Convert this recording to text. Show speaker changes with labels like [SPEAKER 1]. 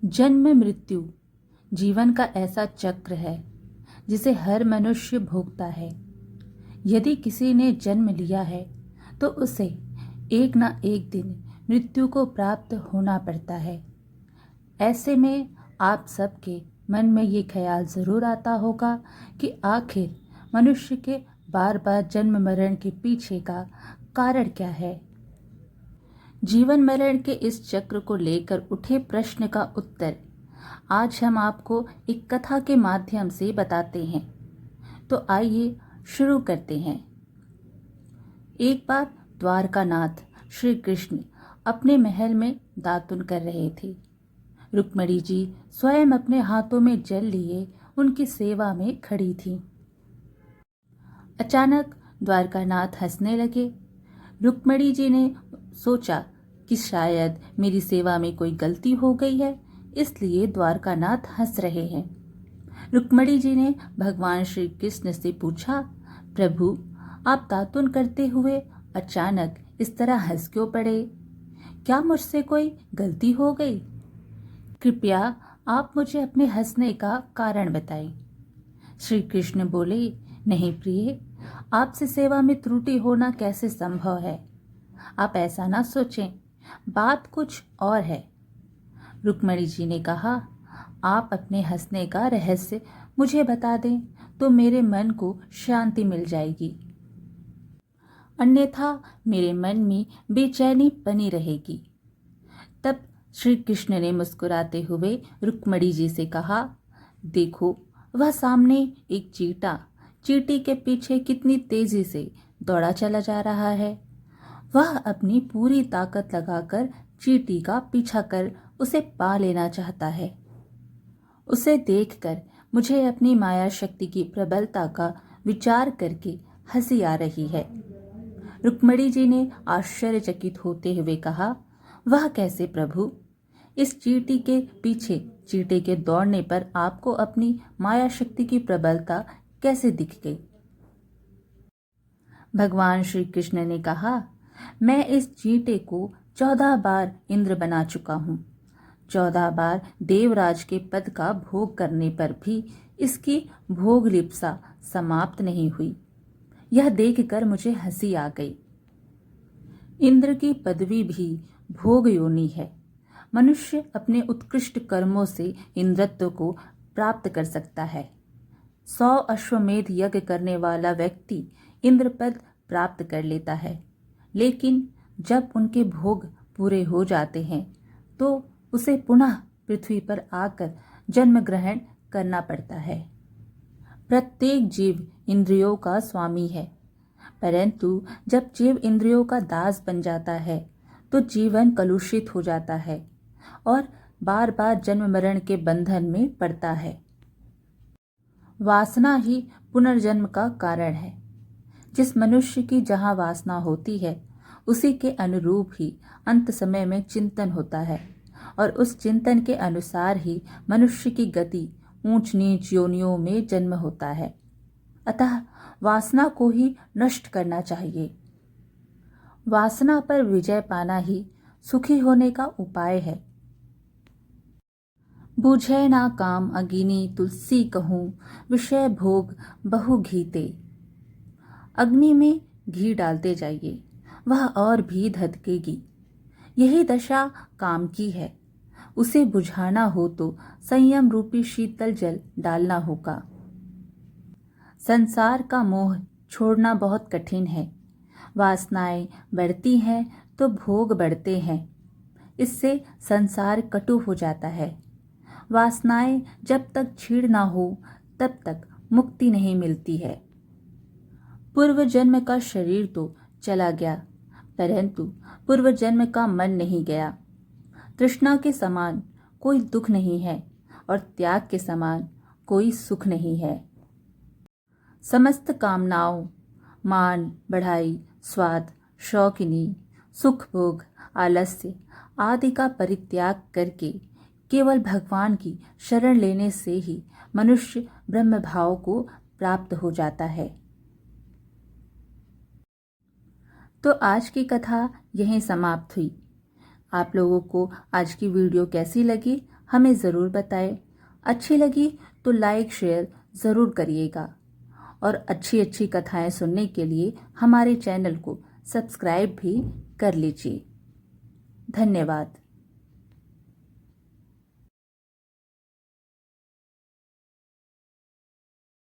[SPEAKER 1] जन्म मृत्यु जीवन का ऐसा चक्र है जिसे हर मनुष्य भोगता है। यदि किसी ने जन्म लिया है तो उसे एक ना एक दिन मृत्यु को प्राप्त होना पड़ता है। ऐसे में आप सबके मन में ये ख्याल ज़रूर आता होगा कि आखिर मनुष्य के बार बार जन्म मरण के पीछे का कारण क्या है। जीवन मरण के इस चक्र को लेकर उठे प्रश्न का उत्तर आज हम आपको एक कथा के माध्यम से बताते हैं। तो आइए शुरू करते हैं। एक बार द्वारकानाथ श्री कृष्ण अपने महल में दातुन कर रहे थे। रुक्मिणी जी स्वयं अपने हाथों में जल लिए उनकी सेवा में खड़ी थीं। अचानक द्वारकानाथ हंसने लगे। रुक्मिणी जी ने सोचा कि शायद मेरी सेवा में कोई गलती हो गई है, इसलिए द्वारकानाथ हंस रहे हैं। रुक्मिणी जी ने भगवान श्री कृष्ण से पूछा, प्रभु आप दातुन करते हुए अचानक इस तरह हंस क्यों पड़े? क्या मुझसे कोई गलती हो गई? कृपया आप मुझे अपने हंसने का कारण बताएं। श्री कृष्ण बोले, नहीं प्रिय, आपसे सेवा में त्रुटि होना कैसे संभव है? आप ऐसा ना सोचें, बात कुछ और है। रुक्मिणी जी ने कहा, आप अपने हंसने का रहस्य मुझे बता दें तो मेरे मन को शांति मिल जाएगी, अन्यथा मेरे मन में बेचैनी बनी रहेगी। तब श्री कृष्ण ने मुस्कुराते हुए रुक्मिणी जी से कहा, देखो वह सामने एक चींटी के पीछे कितनी तेजी से दौड़ा चला जा रहा है। वह अपनी पूरी ताकत लगाकर चींटी का पीछा कर उसे पा लेना चाहता है। उसे देखकर मुझे अपनी माया शक्ति की प्रबलता का विचार करके हंसी आ रही है। रुक्मिणी जी ने आश्चर्यचकित होते हुए कहा, वह कैसे प्रभु? इस चींटी के पीछे चींटे के दौड़ने पर आपको अपनी माया शक्ति की प्रबलता कैसे दिख गई? भगवान श्री कृष्ण ने कहा, मैं इस चींटे को 14 बार इंद्र बना चुका हूँ। 14 बार देवराज के पद का भोग करने पर भी इसकी भोग लिप्सा समाप्त नहीं हुई। यह देखकर मुझे हंसी आ गई। इंद्र की पदवी भी भोग योनि है। मनुष्य अपने उत्कृष्ट कर्मों से इंद्रत्व को प्राप्त कर सकता है। 100 अश्वमेध यज्ञ करने वाला व्यक्ति इंद्र पद प्राप्त कर लेता है, लेकिन जब उनके भोग पूरे हो जाते हैं तो उसे पुनः पृथ्वी पर आकर जन्म ग्रहण करना पड़ता है। प्रत्येक जीव इंद्रियों का स्वामी है, परंतु जब जीव इंद्रियों का दास बन जाता है तो जीवन कलुषित हो जाता है और बार बार जन्म मरण के बंधन में पड़ता है। वासना ही पुनर्जन्म का कारण है। जिस मनुष्य की जहाँ वासना होती है उसी के अनुरूप ही अंत समय में चिंतन होता है और उस चिंतन के अनुसार ही मनुष्य की गति ऊंच नीच योनियों में जन्म होता है। अतः वासना को ही नष्ट करना चाहिए। वासना पर विजय पाना ही सुखी होने का उपाय है। बूझे ना काम अगिनी तुलसी कहूँ, विषय भोग बहु घीते। अग्नि में घी डालते जाइए, वह और भी धधकेगी। यही दशा काम की है। उसे बुझाना हो तो संयम रूपी शीतल जल डालना होगा। संसार का मोह छोड़ना बहुत कठिन है। वासनाएं बढ़ती हैं तो भोग बढ़ते हैं। इससे संसार कटु हो जाता है। वासनाएं जब तक छीड़ ना हो तब तक मुक्ति नहीं मिलती है। पूर्व जन्म का शरीर तो चला गया, परंतु पूर्व जन्म का मन नहीं गया। तृष्णा के समान कोई दुख नहीं है और त्याग के समान कोई सुख नहीं है। समस्त कामनाओं, मान बढ़ाई, स्वाद, शौकिनी, सुख भोग, आलस्य आदि का परित्याग करके केवल भगवान की शरण लेने से ही मनुष्य ब्रह्म भाव को प्राप्त हो जाता है। तो आज की कथा यहीं समाप्त हुई। आप लोगों को आज की वीडियो कैसी लगी हमें ज़रूर बताएं। अच्छी लगी तो लाइक शेयर ज़रूर करिएगा और अच्छी अच्छी कथाएं सुनने के लिए हमारे चैनल को सब्सक्राइब भी कर लीजिए। धन्यवाद।